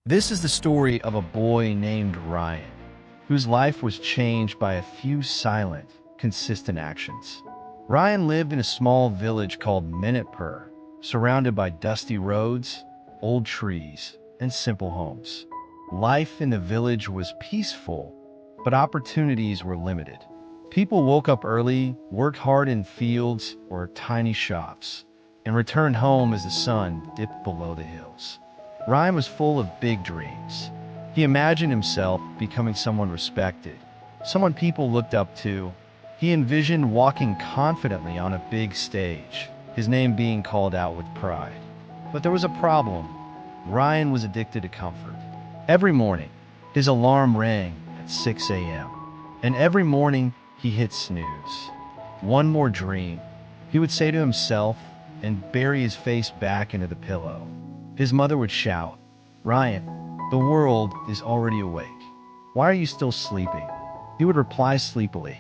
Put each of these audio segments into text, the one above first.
This is the story of a boy named Ryan, whose life was changed by a few silent, consistent actions. Ryan lived in a small village called Mehnatpur, surrounded by dusty roads, old trees, and simple homes. Life in the village was peaceful, but opportunities were limited. People woke up early, worked hard in fields or tiny shops, and returned home as the sun dipped below the hills. Ryan was full of big dreams. He imagined himself becoming someone respected, someone people looked up to. He envisioned walking confidently on a big stage, his name being called out with pride. But there was a problem. Ryan was addicted to comfort. Every morning, his alarm rang at 6 a.m. And every morning, he hit snooze. One more dream, he would say to himself and bury his face back into the pillow. His mother would shout, "Ryan, the world is already awake. Why are you still sleeping?" He would reply sleepily,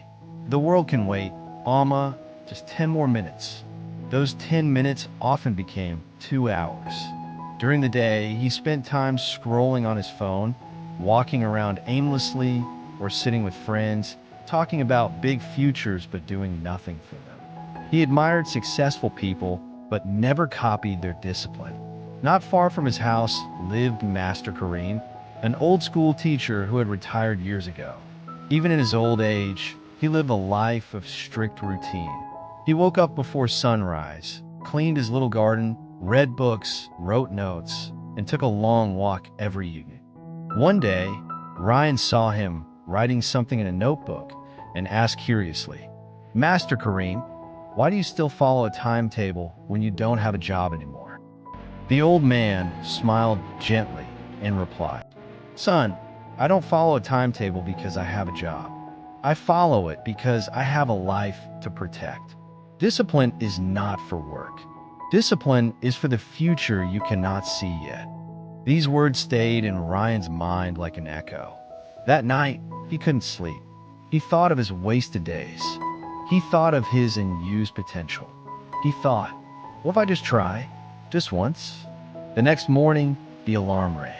"The world can wait, Alma, just 10 more minutes." Those 10 minutes often became 2 hours. During the day, he spent time scrolling on his phone, walking around aimlessly, or sitting with friends, talking about big futures but doing nothing for them. He admired successful people, but never copied their discipline. Not far from his house lived Master Kareem, an old school teacher who had retired years ago. Even in his old age, he lived a life of strict routine. He woke up before sunrise, cleaned his little garden, read books, wrote notes, and took a long walk every evening. One day, Ryan saw him writing something in a notebook and asked curiously, "Master Kareem, why do you still follow a timetable when you don't have a job anymore?" The old man smiled gently and replied, "Son, I don't follow a timetable because I have a job. I follow it because I have a life to protect. Discipline is not for work. Discipline is for the future you cannot see yet." These words stayed in Ryan's mind like an echo. That night, he couldn't sleep. He thought of his wasted days. He thought of his unused potential. He thought, what if I just try? Just once? The next morning, the alarm rang.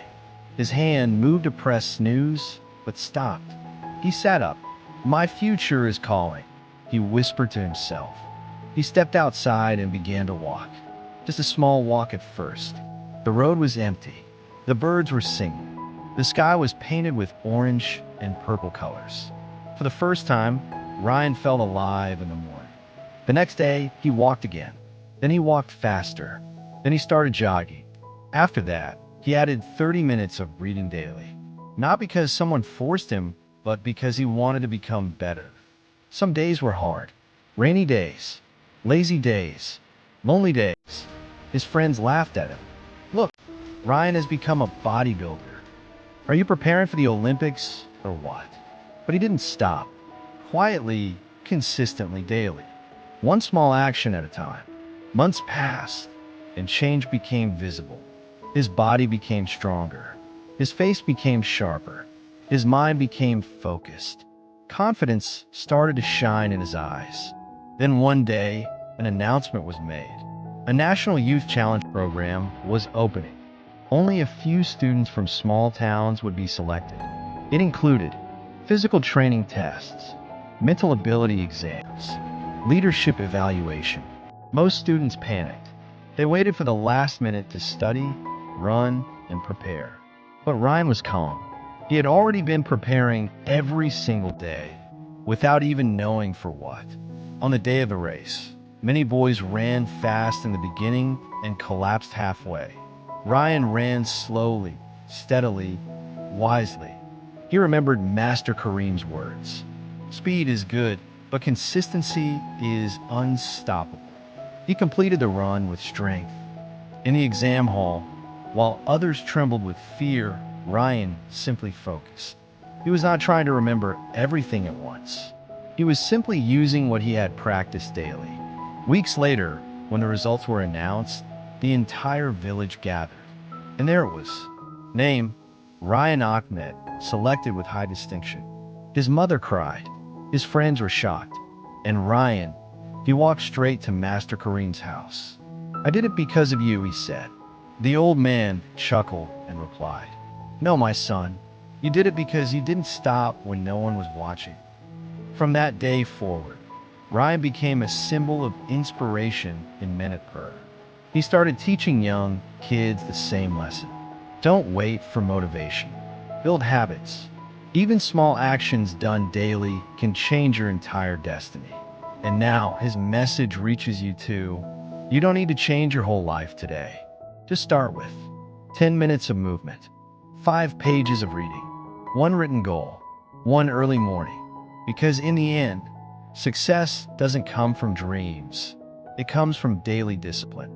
His hand moved to press snooze, but stopped. He sat up. "My future is calling," he whispered to himself. He stepped outside and began to walk. Just a small walk at first. The road was empty. The birds were singing. The sky was painted with orange and purple colors. For the first time, Ryan felt alive in the morning. The next day, he walked again. Then he walked faster. Then he started jogging. After that, he added 30 minutes of reading daily. Not because someone forced him, but because he wanted to become better. Some days were hard. Rainy days, lazy days, lonely days. His friends laughed at him. "Look, Ryan has become a bodybuilder. Are you preparing for the Olympics or what?" But he didn't stop. Quietly, consistently, daily. One small action at a time. Months passed, and change became visible. His body became stronger. His face became sharper. His mind became focused. Confidence started to shine in his eyes. Then one day, an announcement was made. A National Youth Challenge program was opening. Only a few students from small towns would be selected. It included physical training tests, mental ability exams, leadership evaluation. Most students panicked. They waited for the last minute to study, run, and prepare. But Ryan was calm. He had already been preparing every single day, without even knowing for what. On the day of the race, many boys ran fast in the beginning and collapsed halfway. Ryan ran slowly, steadily, wisely. He remembered Master Kareem's words. "Speed is good, but consistency is unstoppable." He completed the run with strength. In the exam hall, while others trembled with fear, Ryan simply focused. He was not trying to remember everything at once. He was simply using what he had practiced daily. Weeks later, when the results were announced, the entire village gathered. And there it was. Name, Ryan Ahmed, selected with high distinction. His mother cried. His friends were shocked. And Ryan, he walked straight to Master Kareem's house. "I did it because of you," he said. The old man chuckled and replied, No, my son, you did it because you didn't stop when no one was watching. From that day forward, Ryan became a symbol of inspiration in Mehnatpur. He started teaching young kids the same lesson. Don't wait for motivation. Build habits. Even small actions done daily can change your entire destiny. And now his message reaches you too. You don't need to change your whole life today. Just start with 10 minutes of movement, 5 pages of reading, 1 written goal, 1 early morning. Because in the end, success doesn't come from dreams. It comes from daily discipline.